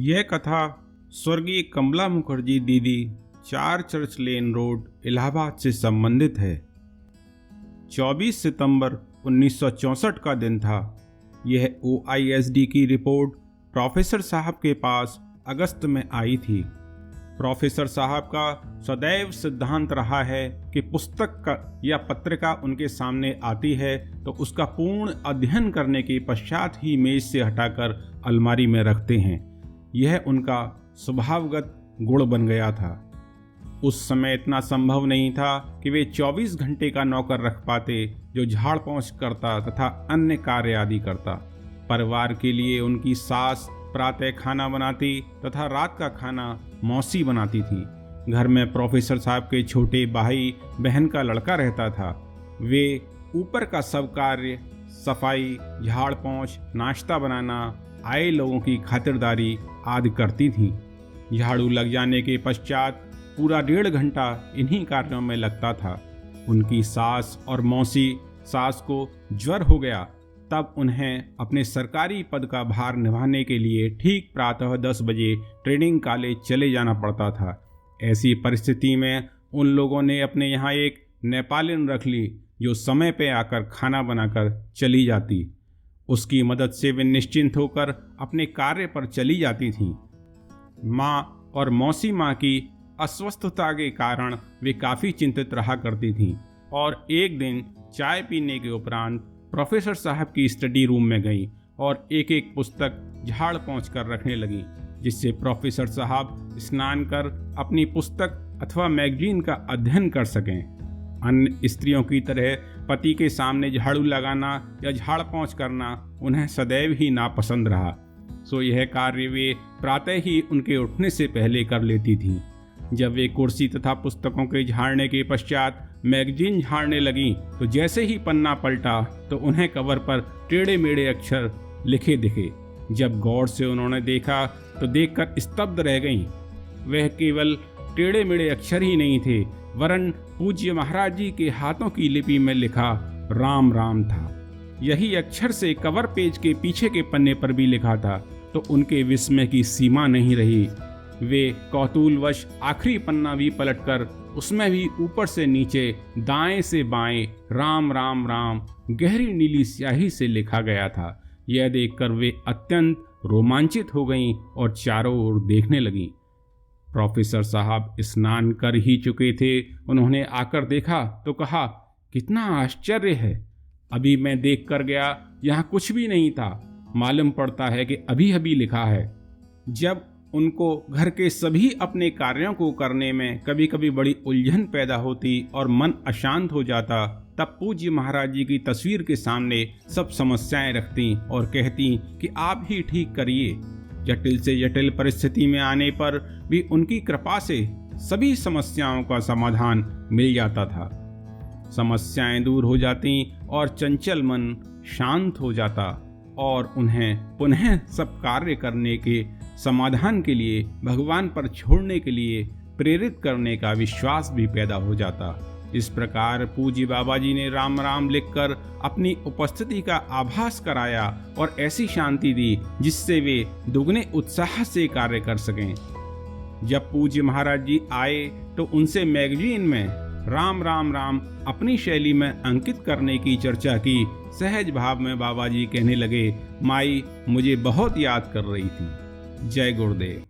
यह कथा स्वर्गीय कमला मुखर्जी दीदी, 4 चर्च लेन रोड, इलाहाबाद से संबंधित है। 24 सितंबर 1964 का दिन था। यह OISD की रिपोर्ट प्रोफेसर साहब के पास अगस्त में आई थी। प्रोफेसर साहब का सदैव सिद्धांत रहा है कि पुस्तक का या पत्रिका उनके सामने आती है तो उसका पूर्ण अध्ययन करने के पश्चात ही मेज से हटाकर अलमारी में रखते हैं। यह उनका स्वभावगत गुण बन गया था। उस समय इतना संभव नहीं था कि वे 24 घंटे का नौकर रख पाते जो झाड़ पोंछ करता तथा अन्य कार्य आदि करता। परिवार के लिए उनकी सास प्रातः खाना बनाती तथा रात का खाना मौसी बनाती थी। घर में प्रोफेसर साहब के छोटे भाई बहन का लड़का रहता था। वे ऊपर का सब कार्य, सफाई, झाड़ पोंछ, नाश्ता बनाना, आए लोगों की खातिरदारी आदि करती थीं। झाड़ू लग जाने के पश्चात पूरा 1.5 घंटा इन्हीं कार्यों में लगता था। उनकी सास और मौसी, सास को ज्वर हो गया तब उन्हें अपने सरकारी पद का भार निभाने के लिए ठीक प्रातः 10 बजे ट्रेनिंग कॉलेज चले जाना पड़ता था। ऐसी परिस्थिति में उन लोगों ने अपने यहाँ एक नेपालिन रख ली जो समय पे आकर खाना बनाकर चली जाती। उसकी मदद से वे निश्चिंत होकर अपने कार्य पर चली जाती थीं। माँ और मौसी माँ की अस्वस्थता के कारण वे काफ़ी चिंतित रहा करती थीं और एक दिन चाय पीने के उपरांत प्रोफेसर साहब की स्टडी रूम में गई और एक एक पुस्तक झाड़ पोंछ कर रखने लगी, जिससे प्रोफेसर साहब स्नान कर अपनी पुस्तक अथवा मैगजीन का अध्ययन कर सकें। अन्य स्त्रियों की तरह पति के सामने झाड़ू लगाना या झाड़ पोंछ करना उन्हें सदैव ही नापसंद रहा, सो यह कार्य वे प्रातः ही उनके उठने से पहले कर लेती थीं। जब वे कुर्सी तथा पुस्तकों के झाड़ने के पश्चात मैगजीन झाड़ने लगीं तो जैसे ही पन्ना पलटा तो उन्हें कवर पर टेढ़े मेढ़े अक्षर लिखे दिखे। जब गौर से उन्होंने देखा तो देखकर स्तब्ध रह गईं। वह केवल टेढ़े मेढ़े अक्षर ही नहीं थे, वरन पूज्य महाराज जी के हाथों की लिपि में लिखा राम राम था। यही अक्षर से कवर पेज के पीछे के पन्ने पर भी लिखा था तो उनके विस्मय की सीमा नहीं रही। वे कौतूहलवश आखिरी पन्ना भी पलटकर उसमें भी ऊपर से नीचे, दाएं से बाएं राम राम राम गहरी नीली स्याही से लिखा गया था। यह देखकर वे अत्यंत रोमांचित हो गईं और चारों ओर देखने लगीं। प्रोफेसर साहब स्नान कर ही चुके थे। उन्होंने आकर देखा तो कहा, कितना आश्चर्य है, अभी मैं देख कर गया यहाँ कुछ भी नहीं था, मालूम पड़ता है कि अभी अभी लिखा है। जब उनको घर के सभी अपने कार्यों को करने में कभी कभी बड़ी उलझन पैदा होती और मन अशांत हो जाता, तब पूज्य महाराज जी की तस्वीर के सामने सब समस्याएं रखती और कहती कि आप ही ठीक करिए। जटिल से जटिल परिस्थिति में आने पर भी उनकी कृपा से सभी समस्याओं का समाधान मिल जाता था। समस्याएं दूर हो जाती और चंचल मन शांत हो जाता और उन्हें पुनः सब कार्य करने के समाधान के लिए भगवान पर छोड़ने के लिए प्रेरित करने का विश्वास भी पैदा हो जाता। इस प्रकार पूज्य बाबा जी ने राम राम लिखकर अपनी उपस्थिति का आभास कराया और ऐसी शांति दी जिससे वे दुगने उत्साह से कार्य कर सकें। जब पूज्य महाराज जी आए तो उनसे मैगजीन में राम राम राम अपनी शैली में अंकित करने की चर्चा की। सहज भाव में बाबा जी कहने लगे, माई मुझे बहुत याद कर रही थी। जय गुरुदेव।